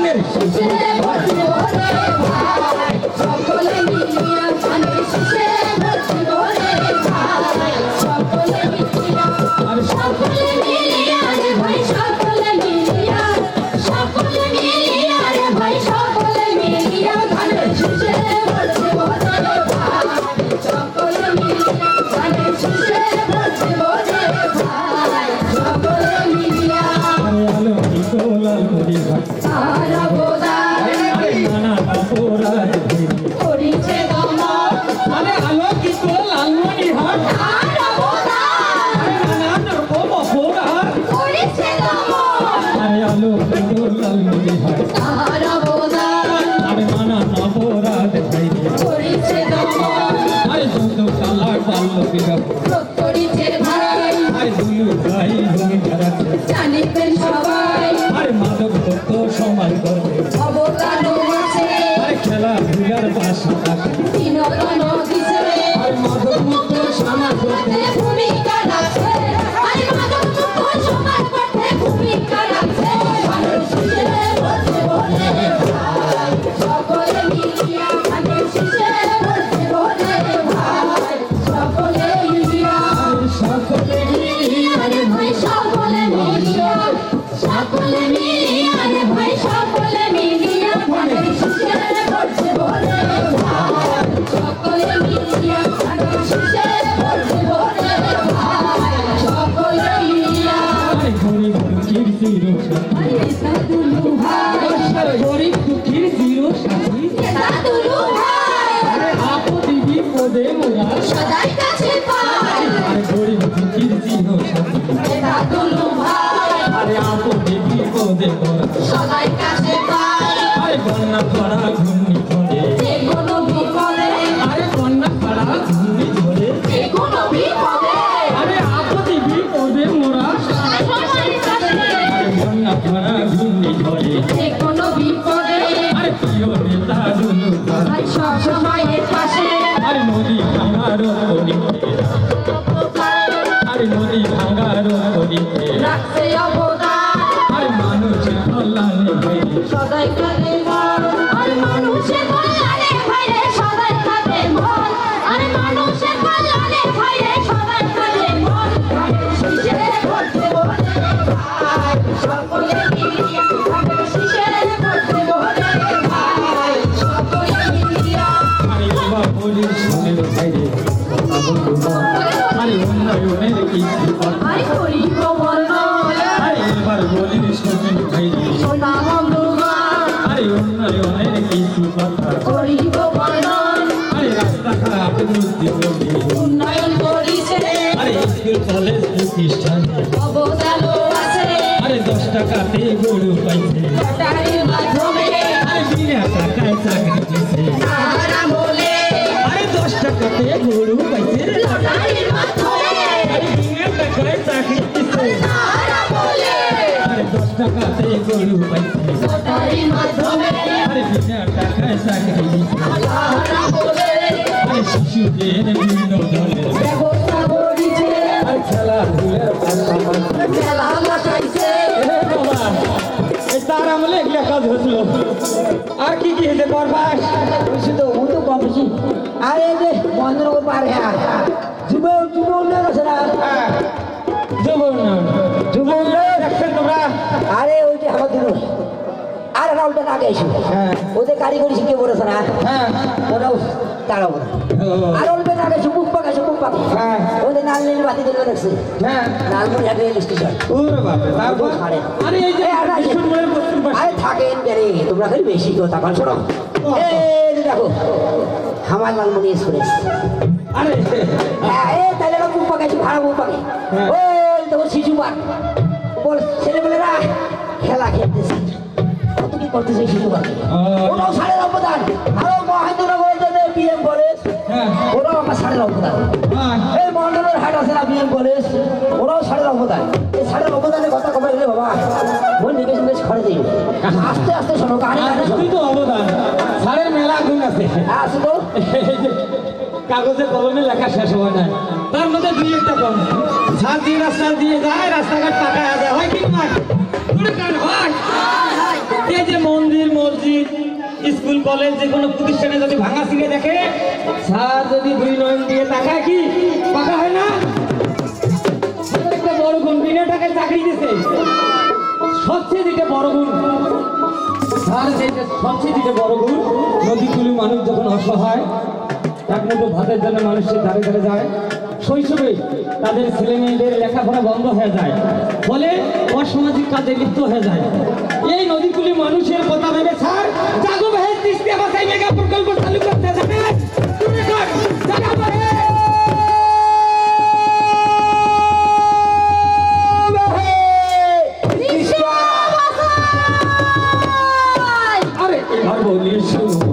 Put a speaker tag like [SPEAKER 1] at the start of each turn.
[SPEAKER 1] ধানের শীষে ভর্তি ওরে ভাই সকলে মিলিয়া ধানের শীষে ভর্তি ওরে ভাই সকলে মিলিয়া আর সকলে মিলিয়া রে ভাই সকলে মিলিয়া রে ভাই সকলে মিলিয়া ধানের শীষে ভর্তি ওরে ভাই সকলে মিলিয়া ধানের শীষে ভর্তি ওরে ভাই সকলে মিলিয়া সারা বোদার
[SPEAKER 2] নানা অপরাধ
[SPEAKER 1] করিছে দমন
[SPEAKER 2] আরে আলোকিত লালমনি হাট
[SPEAKER 1] সারা বোদার
[SPEAKER 2] নানা অপরাধ
[SPEAKER 1] করিছে দমন
[SPEAKER 2] আরে আলোকিত লালমনি হাট
[SPEAKER 1] সারা বোদার
[SPEAKER 2] আরে নানা অপরাধ
[SPEAKER 1] করিছে দমন
[SPEAKER 2] আরে যত কালা পাল্লো বিরাট
[SPEAKER 1] করিছে ভাই
[SPEAKER 2] আরে দুলু ভাই ভূমি ধরাচ্ছে
[SPEAKER 1] জানিবেন সবাই
[SPEAKER 2] আরে মাদক ভক্ত সমাজ করবে
[SPEAKER 1] অবদান আছে
[SPEAKER 2] আরে খেলাধুলার পাশাপাশি
[SPEAKER 1] বিনোদন দিছে
[SPEAKER 2] আর মাদক মুক্ত সমাজ করতে
[SPEAKER 1] ভূমিকা রাখছে আরে মাদক মুক্ত সমাজ করতে ভূমিকা রাখছে ধানের শীষে ভর্তি ওরে ভাই সকলে মিলিয়া ধানের শীষে ভর্তি ওরে ভাই সকলে মিলিয়া
[SPEAKER 2] সকলে
[SPEAKER 1] রে ভাই সকলে মিলিয়া রে ভাই সকলে মিলিয়া ধানের শীষে ভর্তি ওরে ভাই সকলে মিলিয়া ধানের শীষে ভর্তি ওরে ভাই সকলে মিলিয়া
[SPEAKER 2] আরে গরিব দুঃখীর চিরসাথী
[SPEAKER 1] আরে সাদুলু ভাই
[SPEAKER 2] গরিব দুঃখীর চিরসাথী
[SPEAKER 1] সাদুলু ভাই
[SPEAKER 2] আরে আপদি বিপদে মোরা
[SPEAKER 1] সদাই কাছে পাই
[SPEAKER 2] আরে গরিব দুঃখীর চিরসাথী
[SPEAKER 1] সাদুলু ভাই
[SPEAKER 2] আরে আপদি বিপদে মোরা
[SPEAKER 1] সদাই কাছে পাই
[SPEAKER 2] আরে বন্যা খরা ঘূর্ণি ঝড়ে
[SPEAKER 1] যে কোনো বিপদে
[SPEAKER 2] আরে বন্যা খরা ঘূর্ণি ঝড়ে
[SPEAKER 1] যে কোনো বিপদে
[SPEAKER 2] আরে আপদি বিপদে মোরা
[SPEAKER 1] সদাই কাছে
[SPEAKER 2] আরে বন্যা খরা ঘূর্ণি ঝড়ে
[SPEAKER 1] যে কোনো বিপদে
[SPEAKER 2] আরে প্রিয় নেতা দুলু ভাই
[SPEAKER 1] ভাই সব সময়ের পাশে
[SPEAKER 2] আরে নদী ভাঙার করিতে আরে নদী ভাঙার করিতে
[SPEAKER 1] রাখছে অবদান
[SPEAKER 2] আরে মানুষের কল্যাণে হইতে
[SPEAKER 1] সদাই কাঁদে মন আর মানুষের কল্যাণে ভাইরে সদাই কাঁদে মন আর মানুষের কল্যাণে ভাইরে সদাই কাঁদে মন ধানের শীষে ভর্তি ওরে ভাই সকলে মিলিয়া ধানের শীষে ভর্তি ওরে ভাই সকলে মিলিয়া
[SPEAKER 2] আরে এবার বলির শুনের বাইরে কথা বলবো না। আরে উন্নয়নের কিছু কথা
[SPEAKER 1] আই করিব বর্ণন
[SPEAKER 2] আরে এবার বলির শুনের বাইরে
[SPEAKER 1] সোনা বন্ধুগণ
[SPEAKER 2] আরে উন্নয়নের কিছু কথা
[SPEAKER 1] করিব বর্ণন
[SPEAKER 2] আরে রাস্তাঘাট বুদ্ধি বলি
[SPEAKER 1] উন্নয়ন করিছে
[SPEAKER 2] আরে স্কুল কলেজ প্রতিষ্ঠান
[SPEAKER 1] অবদান আছে
[SPEAKER 2] আরে 10 টাকাতে গরু পাইছে
[SPEAKER 1] লটারির মাধ্যমে
[SPEAKER 2] আরে বিনা টাকায় চাকরি দিছে
[SPEAKER 1] তাহারা বলে
[SPEAKER 2] আরে 10 টাকাতে গরু পাইছে
[SPEAKER 1] লটারির মাধ্যমে
[SPEAKER 2] আরে বিনা টাকায় চাকরি দিছে
[SPEAKER 1] তাহারা বলে
[SPEAKER 2] আরে 10 টাকাতে গরু পাইছে
[SPEAKER 1] লটারির মাধ্যমে
[SPEAKER 2] আরে বিনা টাকায় চাকরি দিছে
[SPEAKER 1] তাহারা বলে
[SPEAKER 2] আরে শিশুদের বিনোদনের
[SPEAKER 1] ব্যবস্থা করিছে
[SPEAKER 2] আর খেলাধুলার পাশাপাশি
[SPEAKER 1] খেলা লাগাইছে
[SPEAKER 2] বাবা এই তার আমলে এগুলা কাজ হয়েছিল আর কি কি হয়েছে বরবাস
[SPEAKER 3] শুধু ও তো কম বেশি আরে যে বন্ধ পারে আর যুব যুব উন্নয়ন আছে না
[SPEAKER 2] যুব উন্নয়ন দেখছেন তোমরা
[SPEAKER 3] আরে ওই যে আমার দুটো আর একটা উল্টা আগে এসো ওদের কারিগরি শিখে পড়েছে না
[SPEAKER 2] হ্যাঁ
[SPEAKER 3] ওরাও তারা বলে আর উল্টে আগে এসো মুখ পাকে
[SPEAKER 2] হ্যাঁ।
[SPEAKER 3] ওদের নাল নীল বাতি দিলে দেখছে
[SPEAKER 2] হ্যাঁ
[SPEAKER 3] লালপুর এক রেল স্টেশন
[SPEAKER 2] ওরে বাপরে তারপর
[SPEAKER 3] ছাড়ে
[SPEAKER 2] আরে এই যে বিষ্ণুপুরের পশ্চিম পাশে
[SPEAKER 3] আরে থাকেন বেরে তোমরা খালি বেশি কথা কল শোনো এই যে দেখো হামার লালমনি এক্সপ্রেস
[SPEAKER 2] আরে
[SPEAKER 3] তাহলে মুখ পাকে ভাড়া মুখ পাকে
[SPEAKER 2] হ্যাঁ।
[SPEAKER 3] ওই তো শিশু পার্ক বল ছেলেমেয়েরা খেলা খেলতেছে কত কি করতেছে শিশু পার্কে ওরাও সাড়ে অবদান আরো মহেন্দ্রনগরের জন্য বিএম কলেজ
[SPEAKER 2] হ্যাঁ
[SPEAKER 3] ওরাও আমার সাড়ে অবদান
[SPEAKER 2] হ্যাঁ
[SPEAKER 3] এই মন্ডলের হাট আছে না বিএম কলেজ ওরাও সাড়ে অবদান এই সাড়ে অবদানের কথা কবে রে বাবা মন নিবেশ নিবেশ করে দিই আস্তে আস্তে শোনো গাড়ি গাড়ি শোনো
[SPEAKER 2] তুই তো অবদান সারের মেলা গুণ আছে
[SPEAKER 3] আসো তো
[SPEAKER 2] এই যে কাগজে কলমে লেখা শেষ হয় না তার মধ্যে দুই একটা কম সার দিয়ে রাস্তা দিয়ে যায় রাস্তাঘাট পাকা যায় হয় কি নয় চুরি কার হয়? এই যে মন্দির মসজিদ স্কুল কলেজ যে কোনো প্রতিষ্ঠানে যদি ভাঙা ছিঁড়ে দেখে, স্যার যদি দুই নয়ন দিয়ে তাকায় কি পাকা হয় না? একটা বড় গুণ, বিনা টাকায় চাকরি দিছে, সবচেয়ে দিকে বড় গুণ। স্যার যেটা সবচেয়ে দিকে বড় গুণ, নদীগুলি মানুষ যখন অসহায় এক মুঠো ভাতের জন্য মানুষের ধারে ধারে যায়, শৈশবে তাদের ছেলে মেয়েদের লেখাপড়া বন্ধ হয়ে যায়, ফলে অসামাজিক কাজে লিপ্ত হয়ে যায়। এই নদীগুলি মানুষের কথা ভেবে স্যার জাগো ভাই তিস্তা বাঁচাই মেগা প্রকল্প চালু করতে জানে। তুমি কর জাগো ভাই। আরে এবার বলি শুনো